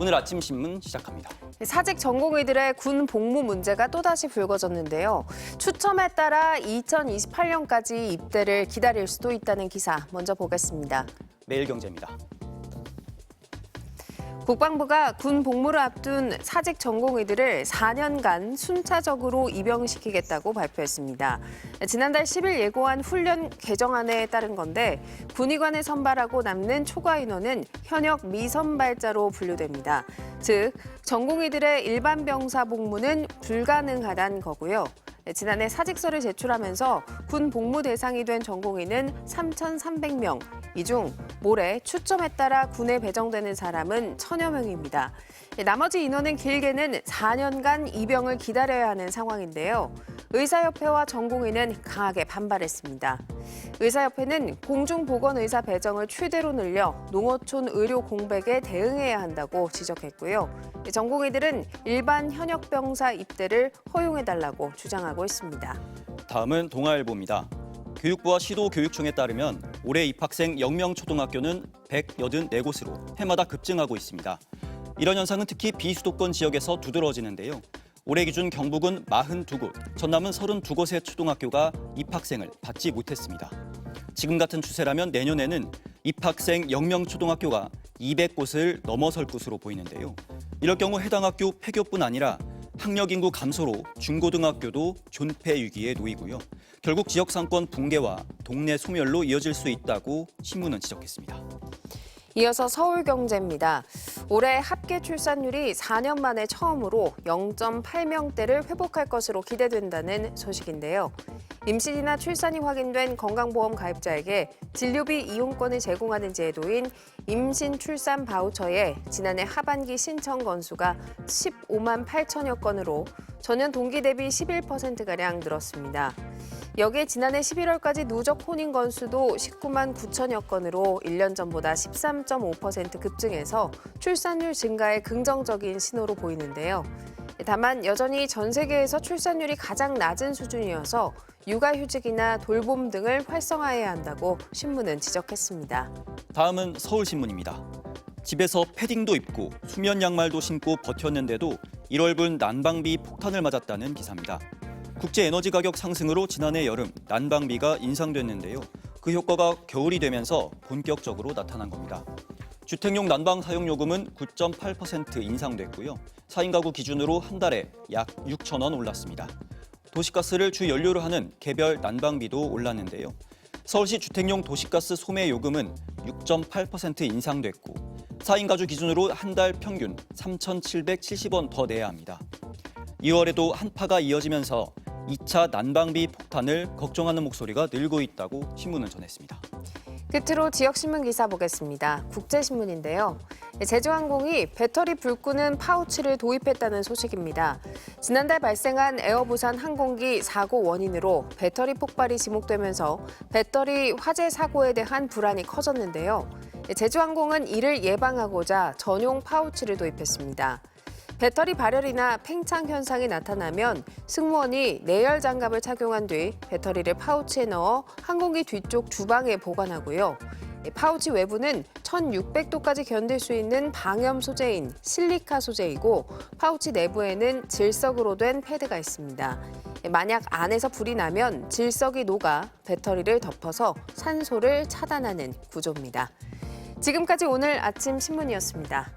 오늘 아침 신문 시작합니다. 사직 전공의들의 군 복무 문제가 또다시 불거졌는데요. 추첨에 따라 2028년까지 입대를 기다릴 수도 있다는 기사 먼저 보겠습니다. 매일경제입니다. 국방부가 군 복무를 앞둔 사직 전공의들을 4년간 순차적으로 입영시키겠다고 발표했습니다. 지난달 10일 예고한 훈련 개정안에 따른 건데 군의관을 선발하고 남는 초과 인원은 현역 미선발자로 분류됩니다. 즉, 전공의들의 일반 병사 복무는 불가능하다는 거고요. 지난해 사직서를 제출하면서 군 복무 대상이 된 전공의는 3,300명. 이 중 모레 추첨에 따라 군에 배정되는 사람은 1,000여 명입니다. 나머지 인원은 길게는 4년간 입영을 기다려야 하는 상황인데요. 의사협회와 전공의는 강하게 반발했습니다. 의사협회는 공중보건의사 배정을 최대로 늘려 농어촌 의료 공백에 대응해야 한다고 지적했고요. 전공의들은 일반 현역병사 입대를 허용해달라고 주장하고 있습니다. 다음은 동아일보입니다. 교육부와 시도교육청에 따르면 올해 입학생 영명초등학교는 184곳으로 해마다 급증하고 있습니다. 이런 현상은 특히 비수도권 지역에서 두드러지는데요. 올해 기준 경북은 42곳, 전남은 32곳의 초등학교가 입학생을 받지 못했습니다. 지금 같은 추세라면 내년에는 입학생 영명초등학교가 200곳을 넘어설 것으로 보이는데요. 이럴 경우 해당 학교 폐교뿐 아니라 학력 인구 감소로 중고등학교도 존폐 위기에 놓이고요. 결국 지역 상권 붕괴와 동네 소멸로 이어질 수 있다고 신문은 지적했습니다. 이어서 서울경제입니다. 올해 합계 출산율이 4년 만에 처음으로 0.8명대를 회복할 것으로 기대된다는 소식인데요. 임신이나 출산이 확인된 건강보험 가입자에게 진료비 이용권을 제공하는 제도인 임신 출산 바우처에 지난해 하반기 신청 건수가 15만 8천여 건으로 전년 동기 대비 11%가량 늘었습니다. 여기에 지난해 11월까지 누적 혼인 건수도 19만 9천여 건으로 1년 전보다 13.5% 급증해서 출산율 증가에 긍정적인 신호로 보이는데요. 다만 여전히 전 세계에서 출산율이 가장 낮은 수준이어서 육아휴직이나 돌봄 등을 활성화해야 한다고 신문은 지적했습니다. 다음은 서울신문입니다. 집에서 패딩도 입고 수면 양말도 신고 버텼는데도 1월분 난방비 폭탄을 맞았다는 기사입니다. 국제 에너지 가격 상승으로 지난해 여름 난방비가 인상됐는데요. 그 효과가 겨울이 되면서 본격적으로 나타난 겁니다. 주택용 난방 사용요금은 9.8% 인상됐고요. 4인 가구 기준으로 한 달에 약 6천 원 올랐습니다. 도시가스를 주 연료로 하는 개별 난방비도 올랐는데요. 서울시 주택용 도시가스 소매 요금은 6.8% 인상됐고 4인 가구 기준으로 한 달 평균 3,770원 더 내야 합니다. 2월에도 한파가 이어지면서 2차 난방비 폭탄을 걱정하는 목소리가 늘고 있다고 신문은 전했습니다. 끝으로 지역신문 기사 보겠습니다. 국제신문인데요. 제주항공이 배터리 불 끄는 파우치를 도입했다는 소식입니다. 지난달 발생한 에어부산 항공기 사고 원인으로 배터리 폭발이 지목되면서 배터리 화재 사고에 대한 불안이 커졌는데요. 제주항공은 이를 예방하고자 전용 파우치를 도입했습니다. 배터리 발열이나 팽창 현상이 나타나면 승무원이 내열 장갑을 착용한 뒤 배터리를 파우치에 넣어 항공기 뒤쪽 주방에 보관하고요. 파우치 외부는 1600도까지 견딜 수 있는 방염 소재인 실리카 소재이고 파우치 내부에는 질석으로 된 패드가 있습니다. 만약 안에서 불이 나면 질석이 녹아 배터리를 덮어서 산소를 차단하는 구조입니다. 지금까지 오늘 아침 신문이었습니다.